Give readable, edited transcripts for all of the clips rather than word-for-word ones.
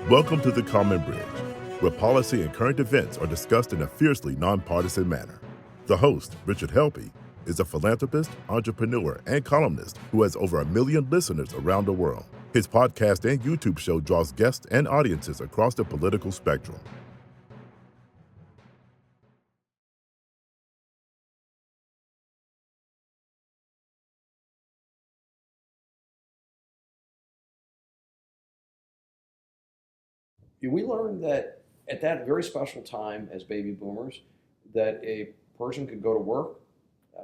Welcome to The Common Bridge, where policy and current events are discussed in a fiercely nonpartisan manner. The host, Richard Helppie, is a philanthropist, entrepreneur, and columnist who has over 1 million listeners around the world. His podcast and YouTube show draws guests and audiences across the political spectrum. We learned that at that very special time as baby boomers, that a person could go to work,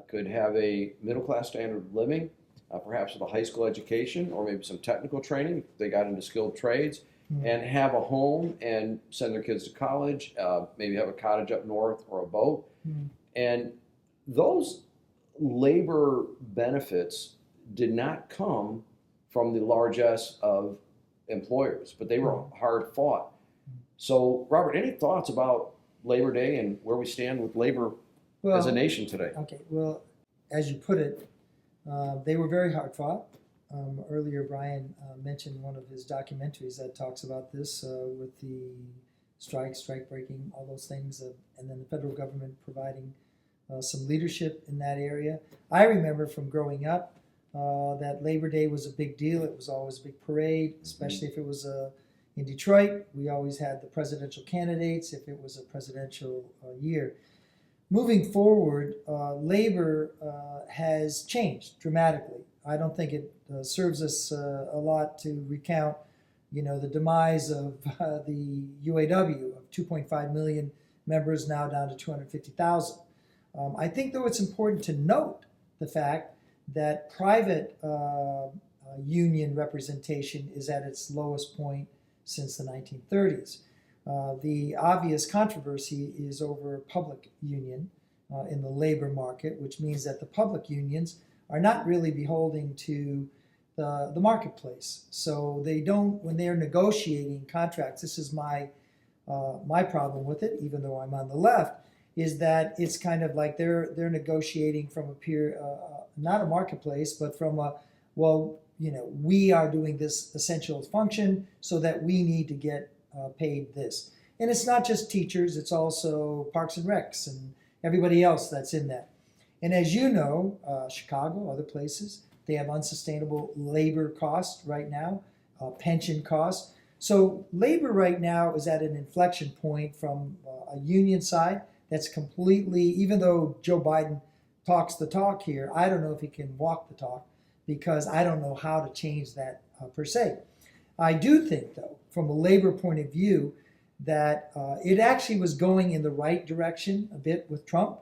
could have a middle class standard of living, perhaps with a high school education or maybe some technical training if they got into skilled trades, and have a home and send their kids to college, maybe have a cottage up north or a boat. And those labor benefits did not come from the largesse of employers, but they were hard fought. So, Robert, any thoughts about Labor Day and where we stand with labor as a nation today? Okay, well, as you put it, they were very hard fought. Earlier, Brian mentioned one of his documentaries that talks about this with the strike breaking, all those things, and then the federal government providing some leadership in that area. I remember from growing up that Labor Day was a big deal. It was always a big parade, especially if it was in Detroit. We always had the presidential candidates if it was a presidential year. Moving forward, labor has changed dramatically. I don't think it serves us a lot to recount, the demise of the UAW of 2.5 million members, now down to 250,000. I think, though, it's important to note the fact that private union representation is at its lowest point since the 1930s. The obvious controversy is over public union in the labor market, which means that the public unions are not really beholden to the marketplace. So they don't, when they're negotiating contracts, this is my problem with it, even though I'm on the left, is that it's kind of like they're negotiating from not a marketplace, but from we are doing this essential function so that we need to get paid this. And it's not just teachers, it's also Parks and Recs and everybody else that's in that. And as you know, Chicago, other places, they have unsustainable labor costs right now, pension costs. So labor right now is at an inflection point from a union side that's completely, even though Joe Biden talks the talk here, I don't know if he can walk the talk, because I don't know how to change that per se. I do think, though, from a labor point of view, that it actually was going in the right direction a bit with Trump.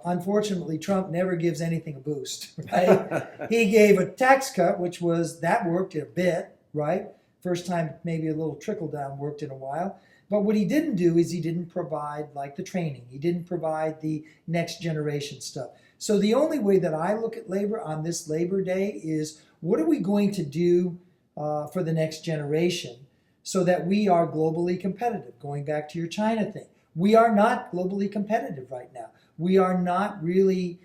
Unfortunately, Trump never gives anything a boost, right? He gave a tax cut, that worked a bit, right? First time maybe a little trickle down worked in a while. But what he didn't do is he didn't provide like the training. He didn't provide the next generation stuff. So the only way that I look at labor on this Labor Day is, what are we going to do for the next generation so that we are globally competitive? Going back to your China thing, we are not globally competitive right now. We are not really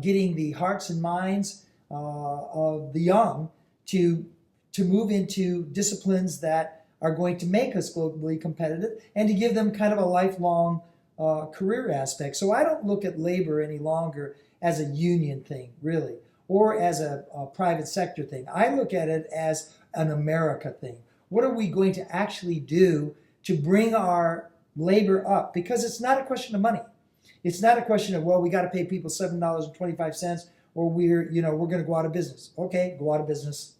getting the hearts and minds of the young to move into disciplines that are going to make us globally competitive and to give them kind of a lifelong career aspect. So I don't look at labor any longer as a union thing, really, or as a private sector thing. I look at it as an America thing. What are we going to actually do to bring our labor up? Because it's not a question of money. It's not a question of, we got to pay people $7.25 or we're going to go out of business. Okay, go out of business.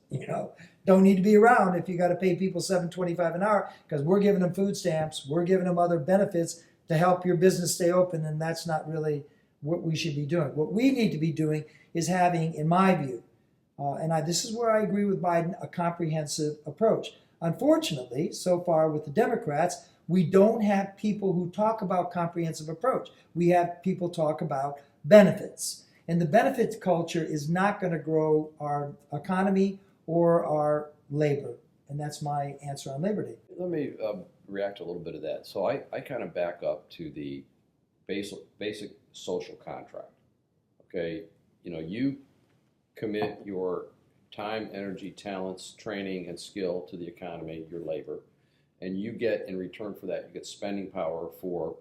Don't need to be around if you got to pay people $7.25 an hour, because we're giving them food stamps, we're giving them other benefits to help your business stay open, and that's not really what we should be doing. What we need to be doing is having, in my view, this is where I agree with Biden, a comprehensive approach. Unfortunately, so far with the Democrats, we don't have people who talk about comprehensive approach. We have people talk about benefits. And the benefits culture is not going to grow our economy or our labor. And that's my answer on Labor Day. Let me react to a little bit of that. So I kind of back up to the basic social contract. Okay, you commit your time, energy, talents, training, and skill to the economy, your labor, and you get in return for that, you get spending power for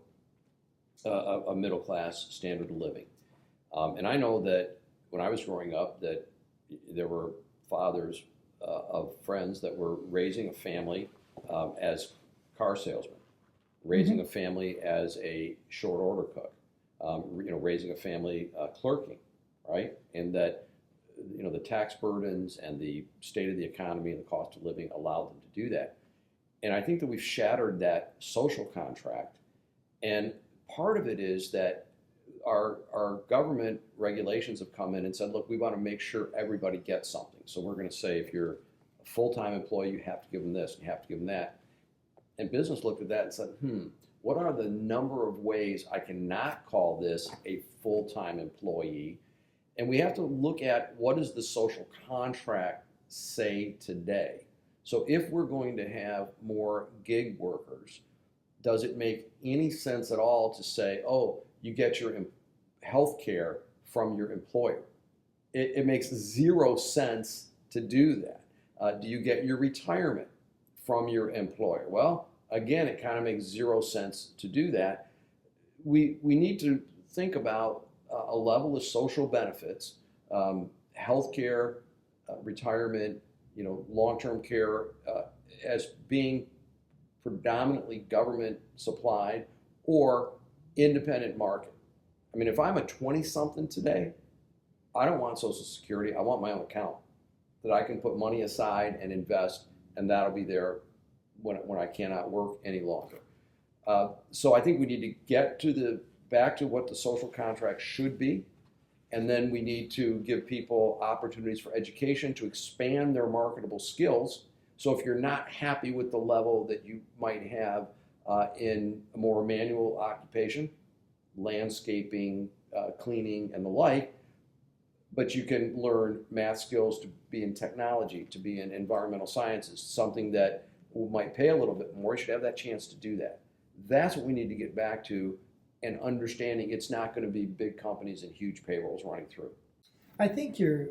a middle class standard of living. And I know that when I was growing up, that there were fathers of friends that were raising a family as car salesmen, raising a family as a short order cook, raising a family clerking, right? And that the tax burdens and the state of the economy and the cost of living allowed them to do that. And I think that we've shattered that social contract. And part of it is that our government regulations have come in and said, look, we want to make sure everybody gets something. So we're going to say if you're a full-time employee, you have to give them this, and you have to give them that. And business looked at that and said, what are the number of ways I can not call this a full-time employee? And we have to look at what does the social contract say today. So if we're going to have more gig workers, does it make any sense at all to say, oh, you get your health care from your employer? It makes zero sense to do that. Do you get your retirement from your employer? Well, again, it kind of makes zero sense to do that. We need to think about a level of social benefits, health care, retirement, long-term care as being predominantly government supplied or independent market. I mean, if I'm a 20-something today, I don't want Social Security. I want my own account that I can put money aside and invest, and that'll be there when I cannot work any longer. So I think we need to get back to what the social contract should be, and then we need to give people opportunities for education to expand their marketable skills. So if you're not happy with the level that you might have in a more manual occupation, landscaping, cleaning, and the like, but you can learn math skills to be in technology, to be in environmental sciences, something that might pay a little bit more, you should have that chance to do that. That's what we need to get back to, and understanding it's not going to be big companies and huge payrolls running through. I think you're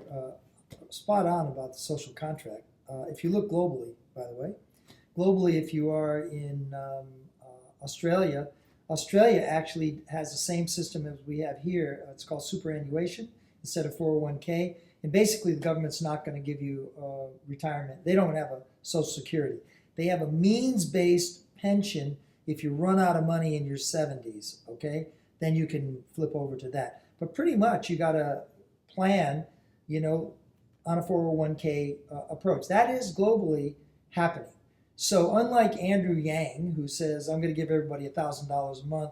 spot on about the social contract. If you look globally, by the way, if you are in Australia, Australia actually has the same system as we have here. It's called superannuation instead of 401k. And basically the government's not going to give you retirement. They don't have a Social Security. They have a means-based pension. If you run out of money in your 70s, okay, then you can flip over to that. But pretty much you got to plan, on a 401k approach. That is globally happening. So unlike Andrew Yang, who says, I'm going to give everybody $1,000 a month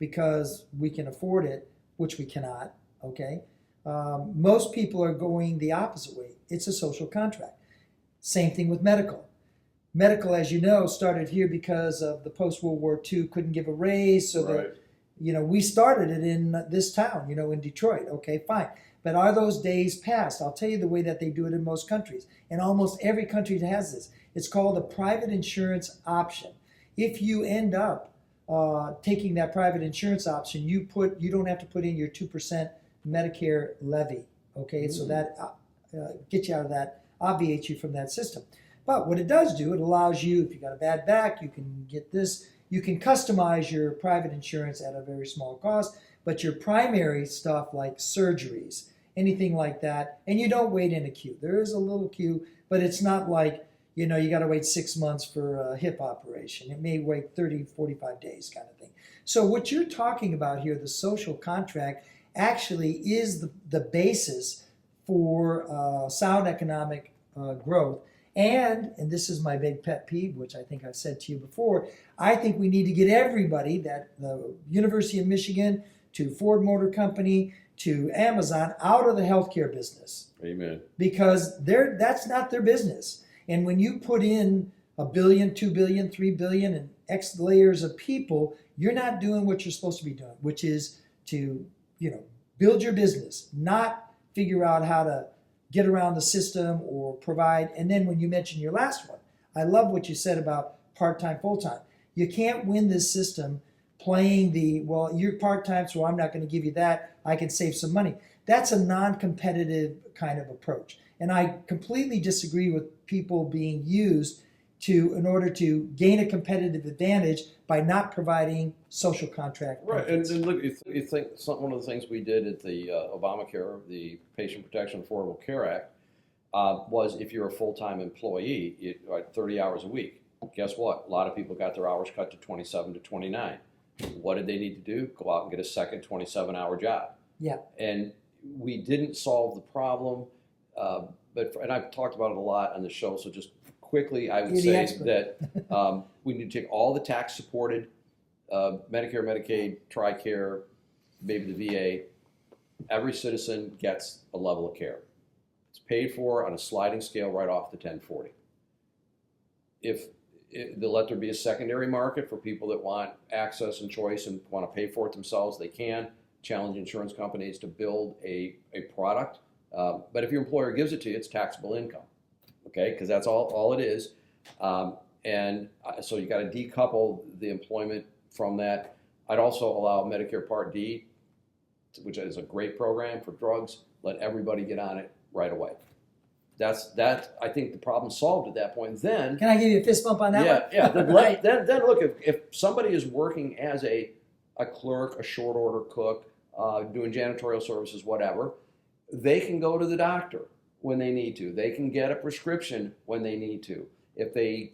because we can afford it, which we cannot, okay? Most people are going the opposite way. It's a social contract. Same thing with medical. Medical, as you know, started here because of the post-World War II, couldn't give a raise, so Right. that, we started it in this town, in Detroit. Okay, fine. But are those days past? I'll tell you the way that they do it in most countries. And almost every country has this. It's called a private insurance option. If you end up taking that private insurance option, you don't have to put in your 2% Medicare levy. Okay, so that gets you out of that, obviates you from that system. But what it does do, it allows you, if you got a bad back, you can get this. You can customize your private insurance at a very small cost, but your primary stuff like surgeries, anything like that, and you don't wait in a queue. There is a little queue, but it's not like, you got to wait 6 months for a hip operation. It may wait 30, 45 days kind of thing. So what you're talking about here, the social contract, actually is the basis for sound economic growth. And this is my big pet peeve, which I think I've said to you before, I think we need to get everybody, that the University of Michigan to Ford Motor Company to Amazon, out of the healthcare business. Amen. Because that's not their business. And when you put in $1 billion, $2 billion, $3 billion, and X layers of people, you're not doing what you're supposed to be doing, which is to, build your business, not figure out how to get around the system or provide. And then when you mentioned your last one, I love what you said about part-time, full-time. You can't win this system playing you're part-time, so I'm not going to give you that. I can save some money. That's a non-competitive kind of approach. And I completely disagree with people being used in order to gain a competitive advantage by not providing social contract Right, benefits. and look, you think one of the things we did at the Obamacare, the Patient Protection Affordable Care Act, was if you're a full-time employee, 30 hours a week. Guess what? A lot of people got their hours cut to 27 to 29. What did they need to do? Go out and get a second 27-hour job. Yeah. And we didn't solve the problem, and I've talked about it a lot on the show, so just quickly, I would say that we need to take all the tax-supported Medicare, Medicaid, TRICARE, maybe the VA. Every citizen gets a level of care. It's paid for on a sliding scale right off the 1040. Let there be a secondary market for people that want access and choice and want to pay for it themselves, they can. Challenge insurance companies to build a product. But if your employer gives it to you, it's taxable income, okay? Because that's all it is. So you got to decouple the employment from that. I'd also allow Medicare Part D, which is a great program for drugs, let everybody get on it right away. I think the problem's solved at that point. Then can I give you a fist bump on that one? Yeah. Then look, if somebody is working as a clerk, a short order cook, doing janitorial services, whatever, they can go to the doctor when they need to. They can get a prescription when they need to. If they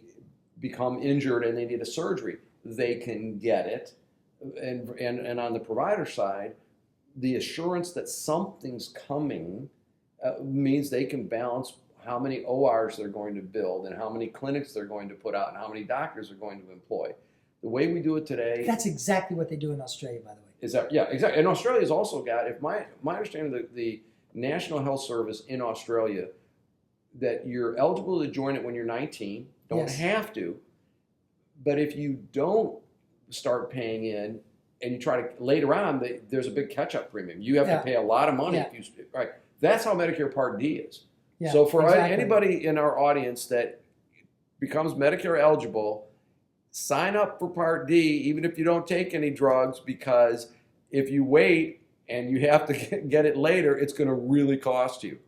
become injured and they need a surgery, they can get it. And on the provider side, the assurance that something's coming means they can balance how many ORs they're going to build and how many clinics they're going to put out and how many doctors they're going to employ. The way we do it today... That's exactly what they do in Australia, by the way. Is that, yeah, exactly. And Australia's also got, if my understanding, the National Health Service in Australia, that you're eligible to join it when you're 19, don't have to, but if you don't start paying in and you try to, later on, there's a big catch-up premium. You have to pay a lot of money. If you, right? That's how Medicare Part D is. Yeah, so for anybody in our audience that becomes Medicare eligible, sign up for Part D, even if you don't take any drugs, because if you wait and you have to get it later, it's going to really cost you.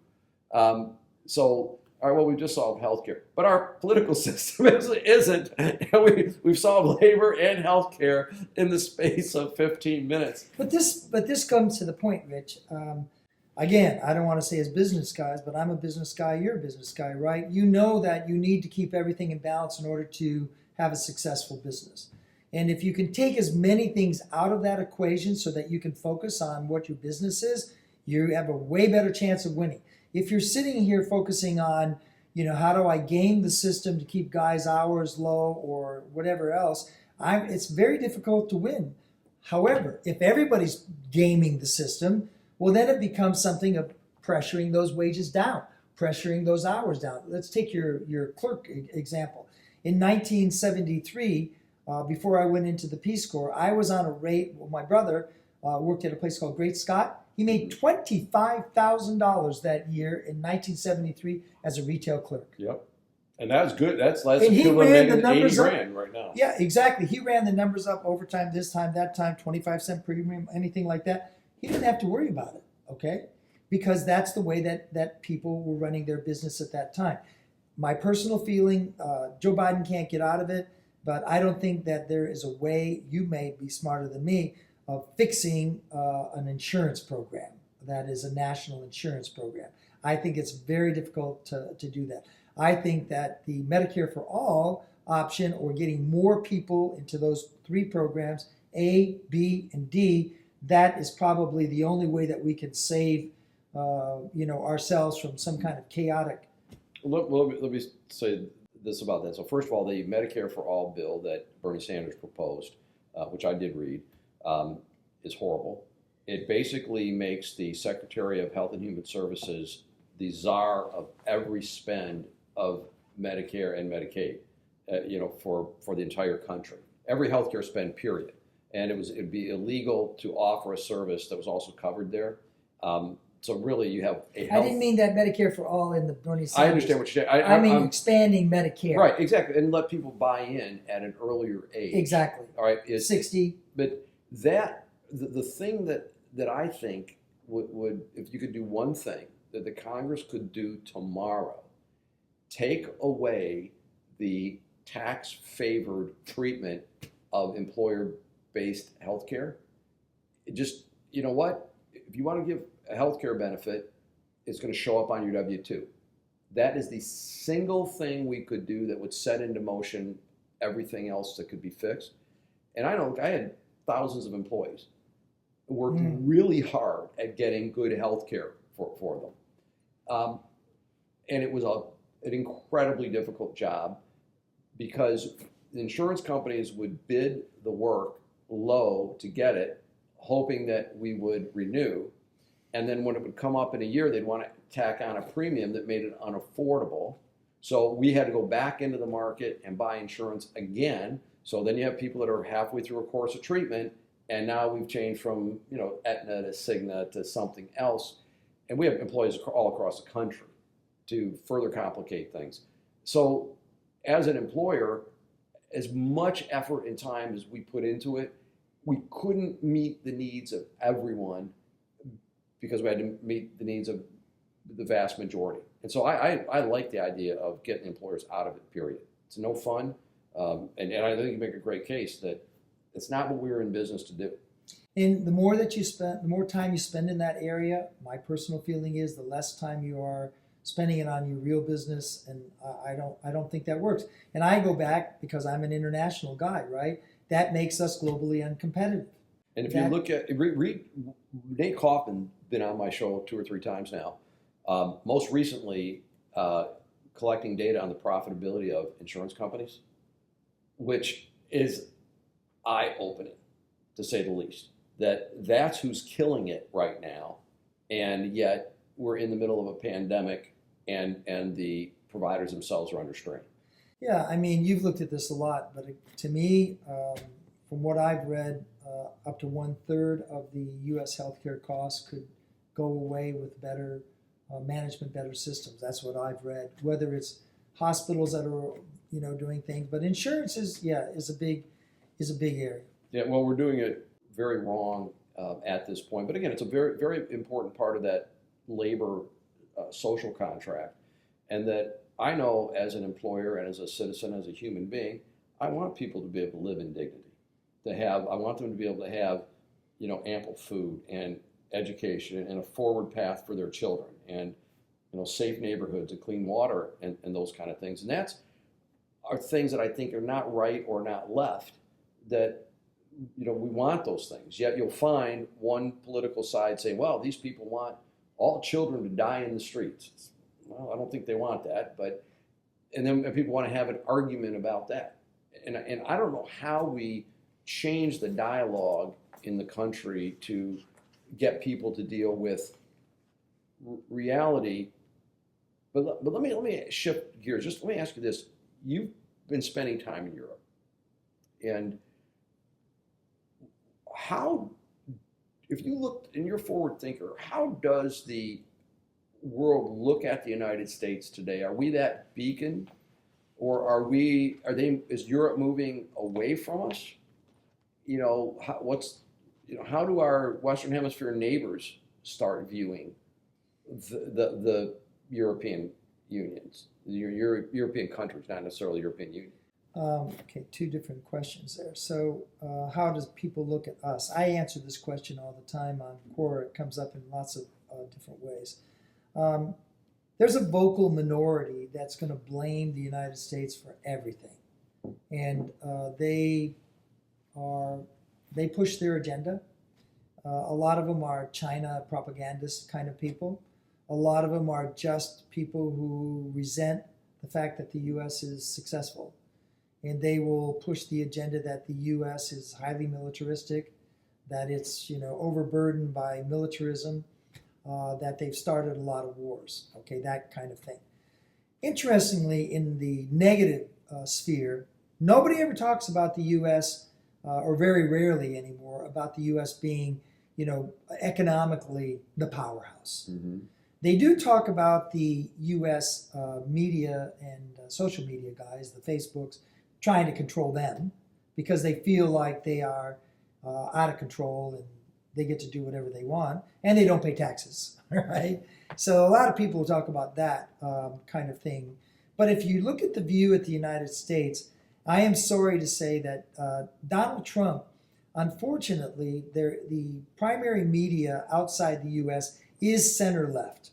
All right, well, we just solved healthcare, but our political system isn't. We've solved labor and healthcare in the space of 15 minutes. But this comes to the point, Rich. Again, I don't want to say as business guys, but I'm a business guy, you're a business guy, right? You know that you need to keep everything in balance in order to have a successful business. And if you can take as many things out of that equation so that you can focus on what your business is, you have a way better chance of winning. If you're sitting here focusing on, how do I game the system to keep guys' hours low or whatever else, it's very difficult to win. However, if everybody's gaming the system, well, then it becomes something of pressuring those wages down, pressuring those hours down. Let's take your clerk example. In 1973, before I went into the Peace Corps, I was on a rate. Well, my brother worked at a place called Great Scott. He made $25,000 that year in 1973 as a retail clerk. Yep. And that's good. That's and he ran the numbers up right now. Yeah, exactly. He ran the numbers up overtime, this time, that time, 25-cent premium, anything like that. He didn't have to worry about it, okay? Because that's the way that people were running their business at that time. My personal feeling, Joe Biden can't get out of it, but I don't think that there is a way, you may be smarter than me, of fixing an insurance program that is a national insurance program. I think it's very difficult to do that. I think that the Medicare for All option, or getting more people into those three programs, A, B, and D, that is probably the only way that we can save ourselves from some kind of chaotic. Let me say this about that. So first of all, the Medicare for All bill that Bernie Sanders proposed, which I did read, is horrible. It basically makes the Secretary of Health and Human Services the czar of every spend of Medicare and Medicaid, for the entire country. Every healthcare spend, period. And it'd be illegal to offer a service that was also covered there. So really, you have a health... I didn't mean that Medicare for All in the Bernie Sanders. I understand what you're saying. I mean expanding Medicare. Right, exactly, and let people buy in at an earlier age. Exactly. All right, 60. But the thing that I think would, if you could do one thing that the Congress could do tomorrow, take away the tax-favored treatment of employer-based healthcare. It just, you know what? If you want to give a healthcare benefit, it's going to show up on your W-2. That is the single thing we could do that would set into motion everything else that could be fixed. And I had thousands of employees who worked really hard at getting good health care for them. And it was an incredibly difficult job because the insurance companies would bid the work low to get it, hoping that we would renew. And then when it would come up in a year, they'd want to tack on a premium that made it unaffordable. So we had to go back into the market and buy insurance again. So then you have people that are halfway through a course of treatment, and now we've changed from, you know, Aetna to Cigna to something else. And we have employees all across the country to further complicate things. So as an employer, as much effort and time as we put into it, we couldn't meet the needs of everyone because we had to meet the needs of the vast majority. And so I like the idea of getting employers out of it, period. It's no fun. And I think you make a great case that it's not what we were in business to do. And the more that you spend, the more time you spend in that area, my personal feeling is the less time you are spending it on your real business. And I don't think that works. And I go back because I'm an international guy, right? That makes us globally uncompetitive. And if you look at, Nate Kaufman's been on my show 2 or 3 times now. Most recently, collecting data on the profitability of insurance companies, which is eye-opening, to say the least. That's who's killing it right now, and yet we're in the middle of a pandemic, and the providers themselves are under strain. Yeah, I mean, you've looked at this a lot, but to me, from what I've read, up to 1/3 of the U.S. healthcare costs could go away with better management, better systems. That's what I've read. Whether it's hospitals that are, you know, doing things, but insurance is a big area. Yeah, well, we're doing it very wrong at this point. But again, it's a very, very important part of that labor social contract, and that I know as an employer and as a citizen, as a human being, I want people to be able to live in dignity. I want them to be able to have, you know, ample food and education and a forward path for their children, and, you know, safe neighborhoods and clean water and those kind of things. And that's are things that I think are not right or not left, that, you know, we want those things. Yet you'll find one political side saying, well, these people want all children to die in the streets. Well, I don't think they want that, and then people want to have an argument about that. And I don't know how we change the dialogue in the country to get people to deal with reality. But let me shift gears. Just let me ask you this. You've been spending time in Europe. And how, if you look, and you're a forward thinker, how does the world look at the United States today? Are we that beacon? Or is Europe moving away from us? You know, how do our Western Hemisphere neighbors start viewing the European unions, your European countries, not necessarily the European Union? Okay, 2 different questions there. So how does people look at us? I answer this question all the time on Quora. It comes up in lots of different ways. There's a vocal minority that's going to blame the United States for everything. And they push their agenda. A lot of them are China propagandist kind of people. A lot of them are just people who resent the fact that the U.S. is successful. And they will push the agenda that the U.S. is highly militaristic, that it's, you know, overburdened by militarism, that they've started a lot of wars, okay, that kind of thing. Interestingly, in the negative sphere, nobody ever talks about the U.S., or very rarely anymore, about the U.S. being, you know, economically the powerhouse. Mm-hmm. They do talk about the U.S. Media and social media guys, the Facebooks, trying to control them because they feel like they are out of control and they get to do whatever they want, and they don't pay taxes, right? So a lot of people talk about that kind of thing. But if you look at the view at the United States, I am sorry to say that Donald Trump, unfortunately, the primary media outside the U.S. is center left.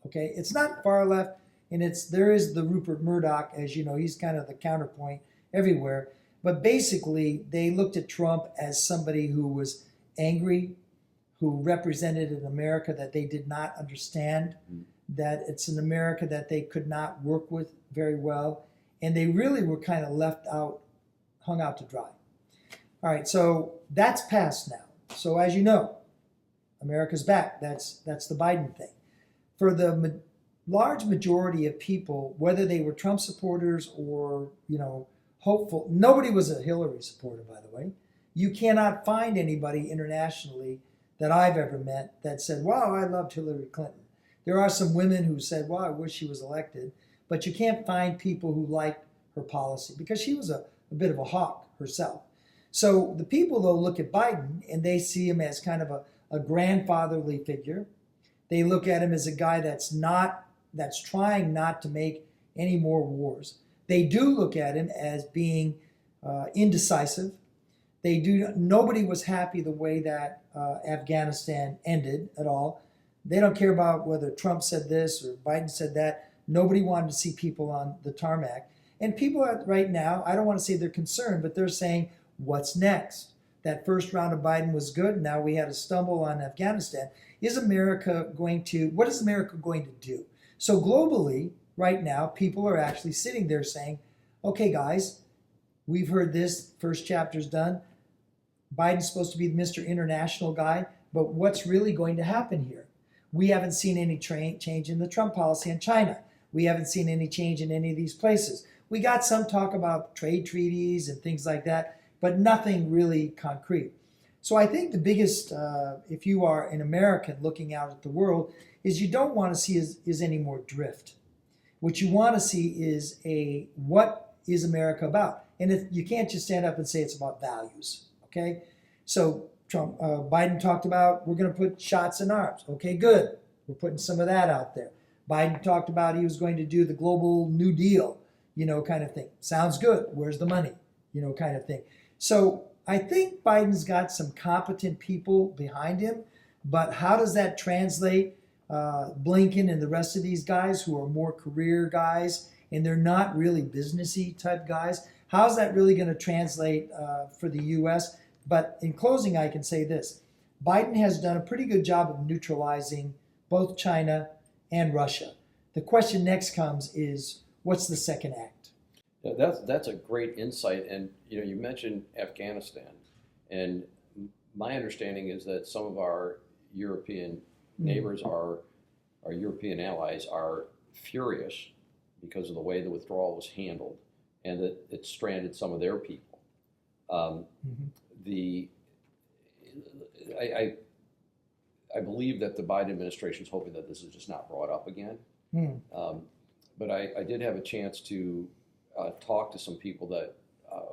Okay, it's not far left, and there is the Rupert Murdoch, as you know, he's kind of the counterpoint everywhere. But basically, they looked at Trump as somebody who was angry, who represented an America that they did not understand, that it's an America that they could not work with very well, and they really were kind of left out, hung out to dry. All right, so that's past now. So as you know, America's back. That's the Biden thing. For the large majority of people, whether they were Trump supporters or, hopeful, nobody was a Hillary supporter, by the way. You cannot find anybody internationally that I've ever met that said, wow, I loved Hillary Clinton. There are some women who said, wow, I wish she was elected. But you can't find people who liked her policy because she was a bit of a hawk herself. So the people, though, look at Biden and they see him as kind of a grandfatherly figure. They look at him as a guy that's trying not to make any more wars. They do look at him as being indecisive. Nobody was happy the way that Afghanistan ended at all. They don't care about whether Trump said this or Biden said that. Nobody wanted to see people on the tarmac. And people right now, I don't want to say they're concerned, but they're saying, what's next? That first round of Biden was good. Now we had a stumble on Afghanistan. What is America going to do? So globally, right now, people are actually sitting there saying, okay, guys, we've heard this, first chapter's done. Biden's supposed to be Mr. International guy, but what's really going to happen here? We haven't seen any change in the Trump policy in China. We haven't seen any change in any of these places. We got some talk about trade treaties and things like that, but nothing really concrete. So I think the biggest, if you are an American looking out at the world, is you don't want to see is any more drift. What you want to see is what is America about? And you can't just stand up and say it's about values, okay? So Biden talked about we're going to put shots in arms. Okay, good. We're putting some of that out there. Biden talked about he was going to do the global New Deal, kind of thing. Sounds good. Where's the money? Kind of thing. So I think Biden's got some competent people behind him, but how does that translate? Blinken and the rest of these guys who are more career guys and they're not really businessy type guys. How's that really going to translate for the U.S.? But in closing, I can say this. Biden has done a pretty good job of neutralizing both China and Russia. The question next comes is, what's the second act? Yeah, that's a great insight. And you mentioned Afghanistan, and my understanding is that some of our European neighbors, our European allies, are furious because of the way the withdrawal was handled, and that it stranded some of their people. I believe that the Biden administration is hoping that this is just not brought up again. But I did have a chance to talk to some people that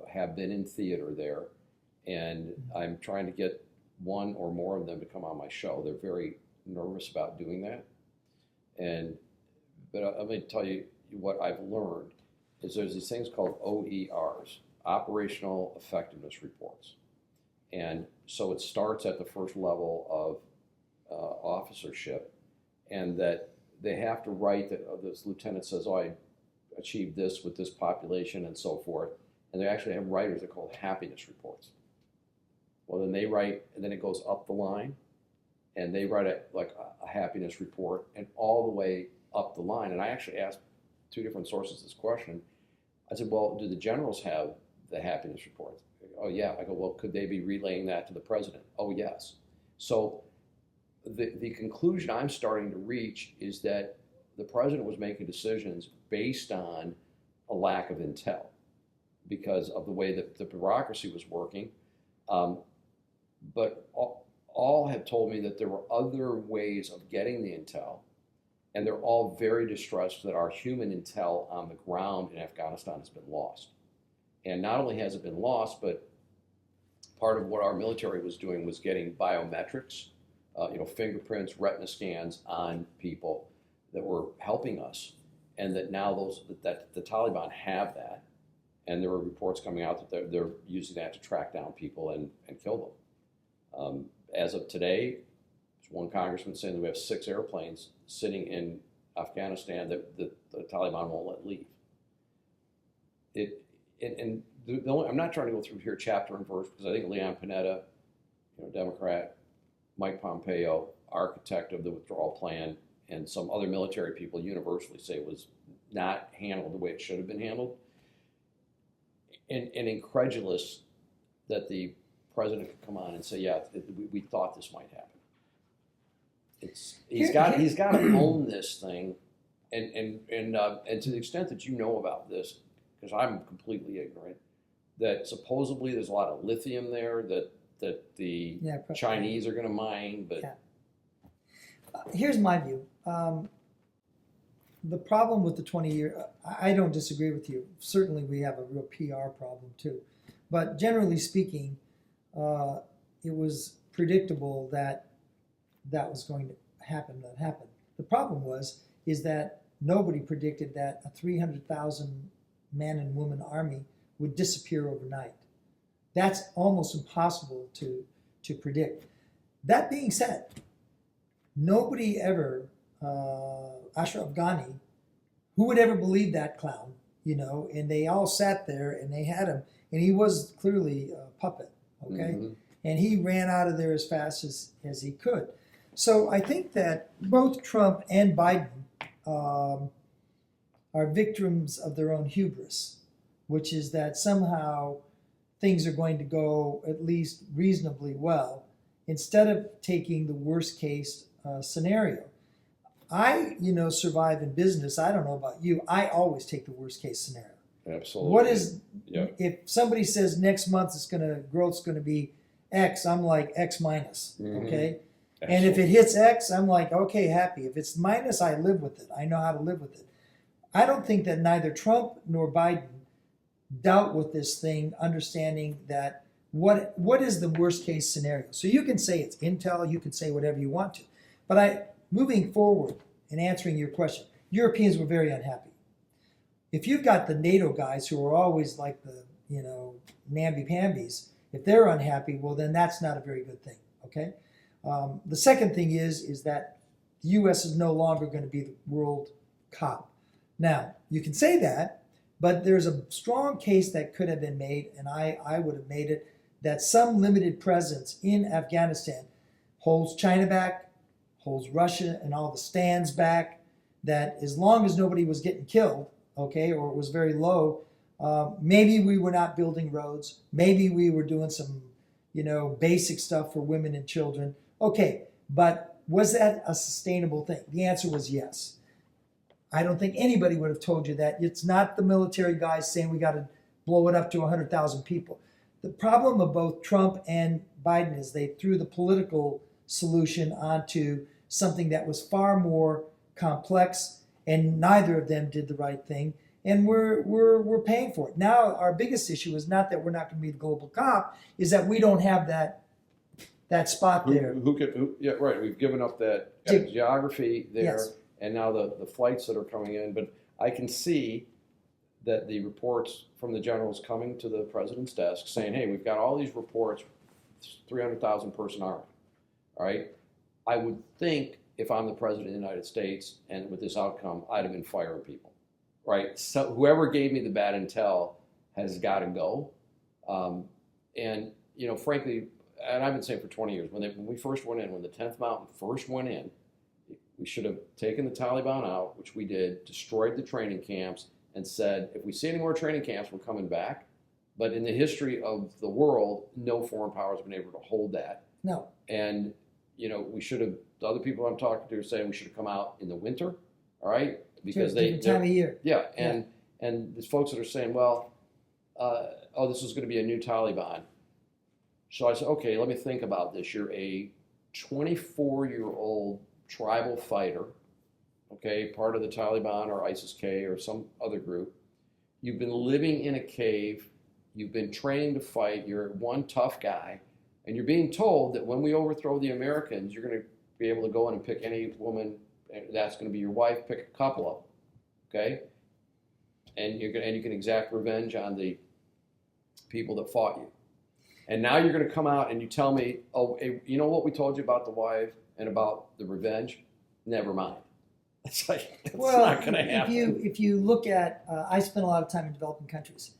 have been in theater there, and I'm trying to get one or more of them to come on my show. They're very nervous about doing that. But let me tell you what I've learned is there's these things called OERs, Operational Effectiveness Reports. And so it starts at the first level of officership, and that they have to write that this lieutenant says, oh, I achieved this with this population and so forth. And they actually have writers that are called happiness reports. Well, then they write, and then it goes up the line, and they write a happiness report, and all the way up the line. And I actually asked two different sources this question. I said, well, do the generals have the happiness reports? Oh, yeah. I go, well, could they be relaying that to the president? Oh, yes. So the conclusion I'm starting to reach is that the president was making decisions based on a lack of intel because of the way that the bureaucracy was working. But all have told me that there were other ways of getting the intel, and they're all very distressed that our human intel on the ground in Afghanistan has been lost. And not only has it been lost, but part of what our military was doing was getting biometrics, fingerprints, retina scans on people that were helping us, and that now that the Taliban have that, And there were reports coming out that they're using that to track down people and kill them. As of today, there's one congressman saying that we have 6 airplanes sitting in Afghanistan that the Taliban won't let leave. I'm not trying to go through here chapter and verse, because I think Leon Panetta, Democrat, Mike Pompeo, architect of the withdrawal plan, and some other military people universally say it was not handled the way it should have been handled. And incredulous that the president could come on and say, yeah, we thought this might happen. He's got to own this thing, and to the extent that you know about this, because I'm completely ignorant, that supposedly there's a lot of lithium there that the Chinese are going to mine, but here's my view. The problem with the 20-year, I don't disagree with you. Certainly we have a real PR problem too. But generally speaking, it was predictable that was going to happen. That happened. The problem is that nobody predicted that a 300,000 man and woman army would disappear overnight. That's almost impossible to predict. That being said, nobody ever, Ashraf Ghani, who would ever believe that clown, and they all sat there and they had him, and he was clearly a puppet, okay? Mm-hmm. And he ran out of there as fast as he could. So I think that both Trump and Biden are victims of their own hubris, which is that somehow things are going to go at least reasonably well, instead of taking the worst case scenario. I, survive in business. I don't know about you. I always take the worst case scenario. Absolutely. If somebody says next month growth's going to be X, I'm like X minus, okay? Absolutely. And if it hits X, I'm like, okay, happy. If it's minus, I live with it. I know how to live with it. I don't think that neither Trump nor Biden dealt with this thing, understanding that what is the worst case scenario. So you can say it's Intel, you can say whatever you want to. But moving forward and answering your question, Europeans were very unhappy. If you've got the NATO guys who are always like the, namby-pambies, if they're unhappy, well, then that's not a very good thing, okay? The second thing is that the U.S. is no longer going to be the world cop. Now, you can say that, but there's a strong case that could have been made, and I would have made it, that some limited presence in Afghanistan holds China back, holds Russia and all the stands back, that as long as nobody was getting killed, okay, or it was very low, maybe we were not building roads, maybe we were doing some, basic stuff for women and children. Okay, but was that a sustainable thing? The answer was yes. I don't think anybody would have told you that. It's not the military guys saying we got to blow it up to 100,000 people. The problem of both Trump and Biden is they threw the political solution onto something that was far more complex, and neither of them did the right thing. And we're paying for it. Now, our biggest issue is not that we're not going to be the global cop, is that we don't have that spot there. Yeah, right. We've given up that geography there, yes. And now the flights that are coming in. But I can see that the reports from the generals coming to the president's desk saying, hey, we've got all these reports, 300,000 person army. All right. I would think if I'm the president of the United States and with this outcome, I'd have been firing people. Right. So whoever gave me the bad intel has got to go. And, frankly, and I've been saying for 20 years, when we first went in, when the 10th Mountain first went in, we should have taken the Taliban out, which we did, destroyed the training camps, and said, if we see any more training camps, we're coming back. But in the history of the world, no foreign power has been able to hold that. No. And, we should have, the other people I'm talking to are saying we should have come out in the winter, all right? Because different time of year. Yeah, and there's folks that are saying, well, this is going to be a new Taliban. So I said, okay, let me think about this. You're a 24-year-old tribal fighter, okay, part of the Taliban or ISIS-K or some other group. You've been living in a cave. You've been trained to fight. You're one tough guy. And you're being told that when we overthrow the Americans, you're going to be able to go in and pick any woman, and that's going to be your wife, pick a couple of them, okay? and you can exact revenge on the people that fought you. And now you're going to come out and you tell me, oh, hey, you know what we told you about the wife and about the revenge? Never mind. It's like, it's not going to happen. If you look at, I spent a lot of time in developing countries,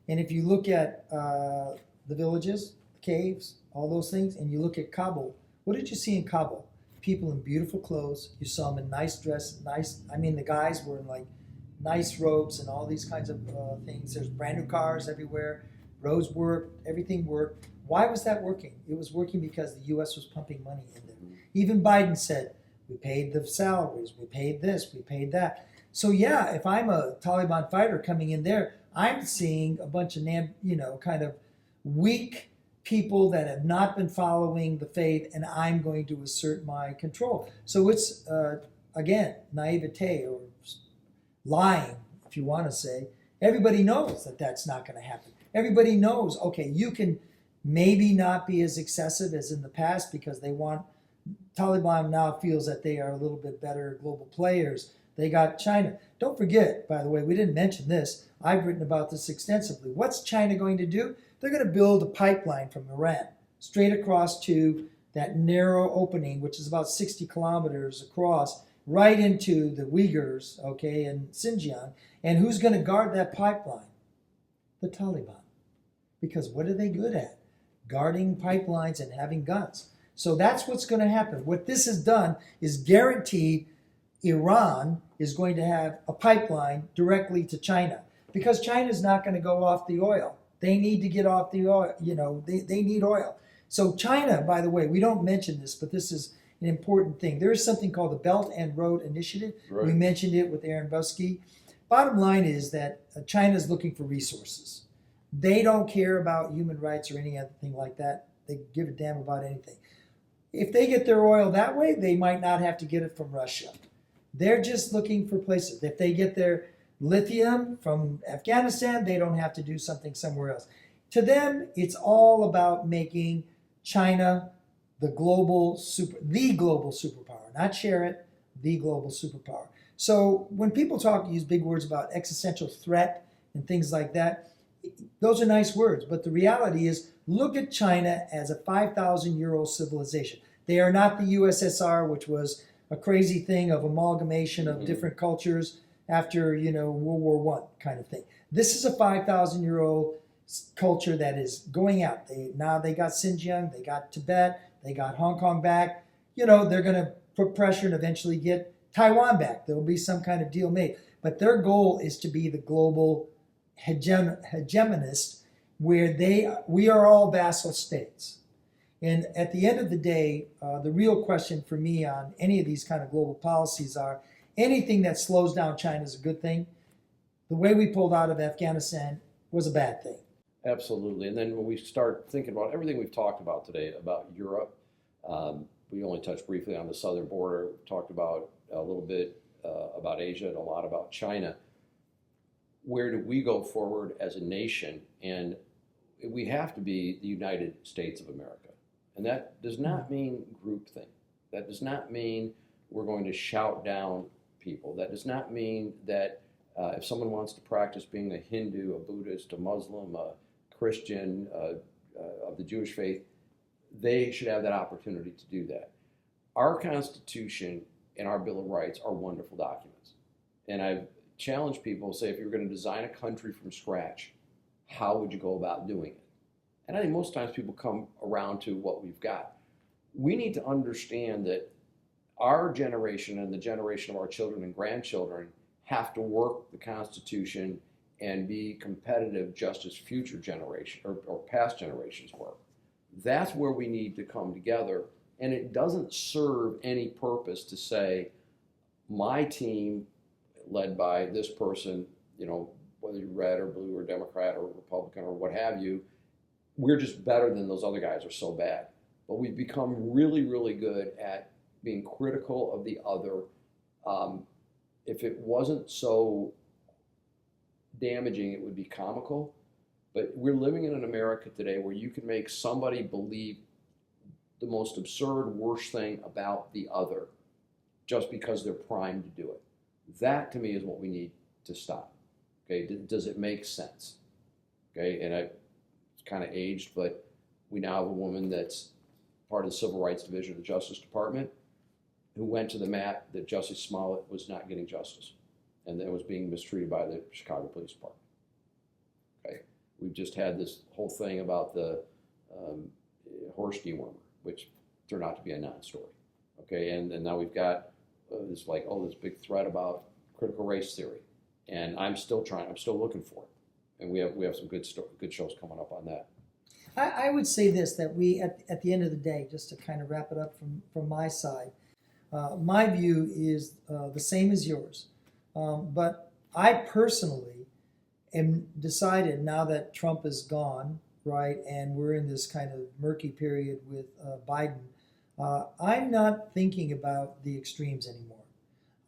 and if you look at the villages, the caves, all those things, and you look at Kabul, what did you see in Kabul? People in beautiful clothes. You saw them in nice dress, the guys were in like nice robes and all these kinds of things. There's brand new cars everywhere. Roads worked, everything worked. Why was that working? It was working because the U.S. was pumping money in there. Even Biden said, we paid the salaries, we paid this, we paid that. So yeah, if I'm a Taliban fighter coming in there, I'm seeing a bunch of kind of weak people that have not been following the faith, and I'm going to assert my control. So it's, again, naivete or lying, if you want to say. Everybody knows that that's not going to happen. Everybody knows, okay, you can maybe not be as excessive as in the past because Taliban now feels that they are a little bit better global players. They got China. Don't forget, by the way, we didn't mention this. I've written about this extensively. What's China going to do? They're going to build a pipeline from Iran straight across to that narrow opening, which is about 60 kilometers across, right into the Uyghurs, okay, in Xinjiang. And who's going to guard that pipeline? The Taliban. Because what are they good at? Guarding pipelines and having guns. So that's what's going to happen. What this has done is guaranteed Iran is going to have a pipeline directly to China, because China's not going to go off the oil. They need to get off the oil. They need oil. So China, by the way, we don't mention this, but this is an important thing. There is something called the Belt and Road Initiative. Right. We mentioned it with Aaron Busky. Bottom line is that China is looking for resources. They don't care about human rights or any other thing like that. They give a damn about anything. If they get their oil that way, they might not have to get it from Russia. They're just looking for places. If they get their lithium from Afghanistan, they don't have to do something somewhere else. To them, it's all about making China the global superpower, not share it, the global superpower. So when people use big words about existential threat and things like that, those are nice words, but the reality is, look at China as a 5,000-year-old civilization. They are not the USSR, which was a crazy thing of amalgamation of different cultures after, World War I kind of thing. This is a 5,000-year-old culture that is going out. They got Xinjiang, they got Tibet, they got Hong Kong back. They're going to put pressure and eventually get Taiwan back. There will be some kind of deal made. But their goal is to be the global hegemonist, where we are all vassal states. And at the end of the day, the real question for me on any of these kind of global policies are, anything that slows down China is a good thing. The way we pulled out of Afghanistan was a bad thing. Absolutely. And then when we start thinking about everything we've talked about today about Europe, we only touched briefly on the southern border, talked about a little bit about Asia and a lot about China. Where do we go forward as a nation? And we have to be the United States of America. And that does not mean groupthink. That does not mean we're going to shout down people. That does not mean that if someone wants to practice being a Hindu, a Buddhist, a Muslim, a Christian of the Jewish faith, they should have that opportunity to do that. Our Constitution and our Bill of Rights are wonderful documents. And I've challenged people, say, if you're going to design a country from scratch, how would you go about doing it? And I think most times people come around to what we've got. We need to understand that our generation and the generation of our children and grandchildren have to work the Constitution and be competitive just as future generations or past generations were. That's where we need to come together. And it doesn't serve any purpose to say, my team, led by this person, whether you're red or blue or Democrat or Republican or what have you, we're just better than those other guys are so bad. But we've become really, really good at being critical of the other. If it wasn't so damaging, it would be comical. But we're living in an America today where you can make somebody believe the most absurd, worst thing about the other just because they're primed to do it. That, to me, is what we need to stop. Okay, does it make sense? Okay, and it's kind of aged, but we now have a woman that's part of the Civil Rights Division of the Justice Department who went to the mat that Justice Smollett was not getting justice and that was being mistreated by the Chicago Police Department. Okay, we've just had this whole thing about the horse dewormer, which turned out to be a non-story. Okay, and now we've got this this big threat about critical race theory, and I'm still looking for it, and we have some good shows coming up on that. I would say this, that we, at the end of the day, just to kind of wrap it up from my side, my view is the same as yours. But I personally am decided, now that Trump is gone, right, and we're in this kind of murky period with Biden, I'm not thinking about the extremes anymore.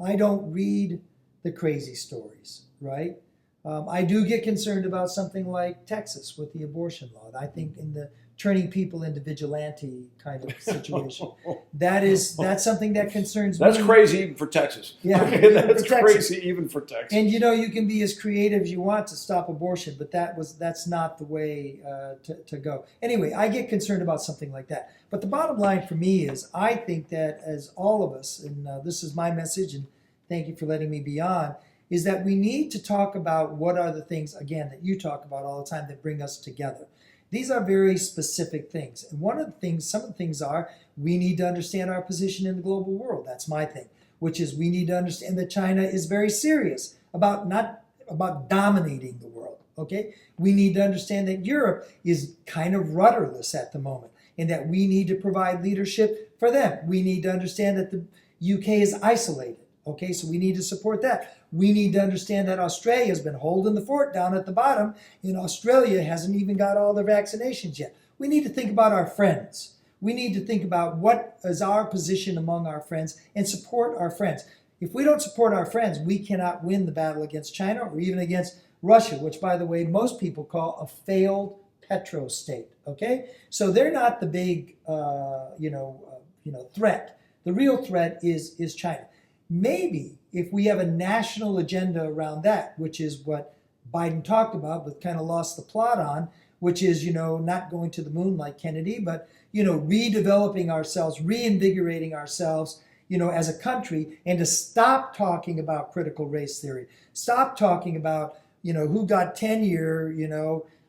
I don't read the crazy stories, right? I do get concerned about something like Texas with the abortion law. I think in the turning people into vigilante kind of situation, that's something that concerns me. That's crazy even for Texas. Yeah, okay, that's Texas. crazy even for Texas. And you can be as creative as you want to stop abortion, but that's not the way to go. Anyway, I get concerned about something like that. But the bottom line for me is, I think that as all of us, and this is my message, and thank you for letting me be on, is that we need to talk about what are the things, again, that you talk about all the time that bring us together. These are very specific things. And some of the things are, we need to understand our position in the global world. That's my thing, which is we need to understand that China is very serious about dominating the world, okay? We need to understand that Europe is kind of rudderless at the moment, and that we need to provide leadership for them. We need to understand that the UK is isolated. Okay, so we need to support that. We need to understand that Australia has been holding the fort down at the bottom, and Australia hasn't even got all their vaccinations yet. We need to think about our friends. We need to think about what is our position among our friends and support our friends. If we don't support our friends, we cannot win the battle against China or even against Russia, which, by the way, most people call a failed petro-state. Okay, so they're not the big, threat. The real threat is China. Maybe if we have a national agenda around that, which is what Biden talked about but kind of lost the plot on, which is, not going to the moon like Kennedy, but, redeveloping ourselves, reinvigorating ourselves, as a country, and to stop talking about critical race theory. Stop talking about, who got tenure,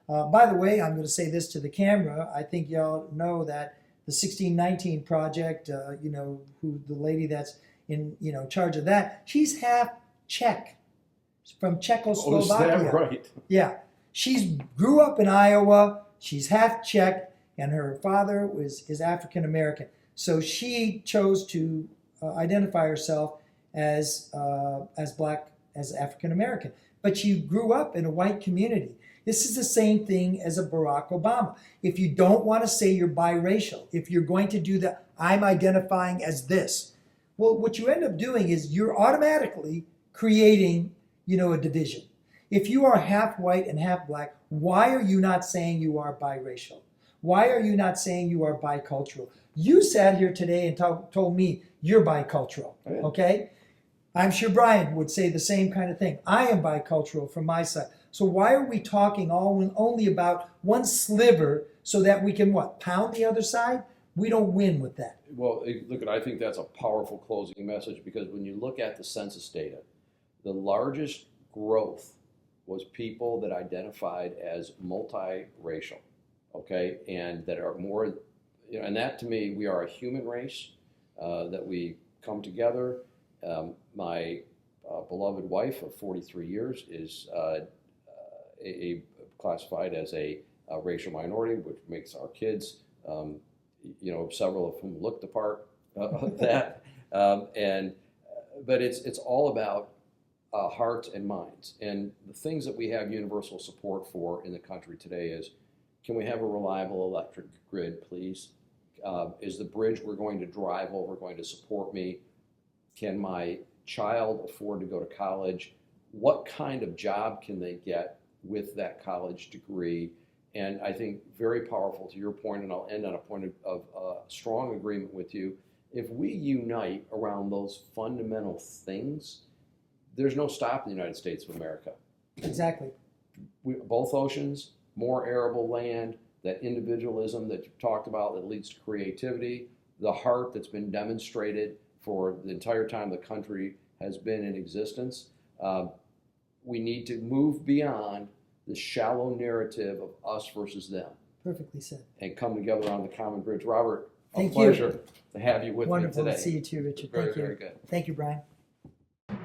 By the way, I'm going to say this to the camera. I think y'all know that the 1619 Project, who the lady that's in charge of that, she's half Czech, from Czechoslovakia. Oh, is that right? Yeah, she grew up in Iowa. She's half Czech, and her father is African American. So she chose to identify herself as black, as African American. But she grew up in a white community. This is the same thing as a Barack Obama. If you don't want to say you're biracial, if you're going to do that, I'm identifying as this. Well, what you end up doing is you're automatically creating, a division. If you are half white and half black, why are you not saying you are biracial? Why are you not saying you are bicultural? You sat here today and told me you're bicultural, okay? I'm sure Brian would say the same kind of thing. I am bicultural from my side. So why are we talking only about one sliver so that we can, pound the other side? We don't win with that. Well, look, I think that's a powerful closing message, because when you look at the census data, the largest growth was people that identified as multiracial, okay, and that are more, and that to me, we are a human race, that we come together. My beloved wife of 43 years is classified as a racial minority, which makes our kids, several of whom look the part of that. But it's all about hearts and minds. And the things that we have universal support for in the country today is, can we have a reliable electric grid, please? Is the bridge we're going to drive over going to support me? Can my child afford to go to college? What kind of job can they get with that college degree? And I think very powerful to your point, and I'll end on a point of strong agreement with you. If we unite around those fundamental things, there's no stopping the United States of America. Exactly. Both oceans, more arable land, that individualism that you've talked about that leads to creativity, the heart that's been demonstrated for the entire time the country has been in existence. We need to move beyond the shallow narrative of us versus them. Perfectly said. And come together on the common bridge. Robert, Thank a pleasure to have you with Wonderful me today. to see you too, Richard. Very, Thank you. very good. Thank you, Brian.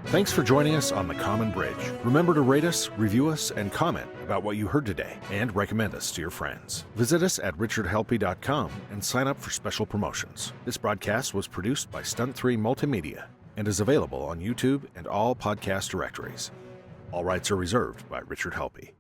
Thanks for joining us on The Common Bridge. Remember to rate us, review us, and comment about what you heard today, and recommend us to your friends. Visit us at richardhelppie.com and sign up for special promotions. This broadcast was produced by Stunt 3 Multimedia and is available on YouTube and all podcast directories. All rights are reserved by Richard Helppie.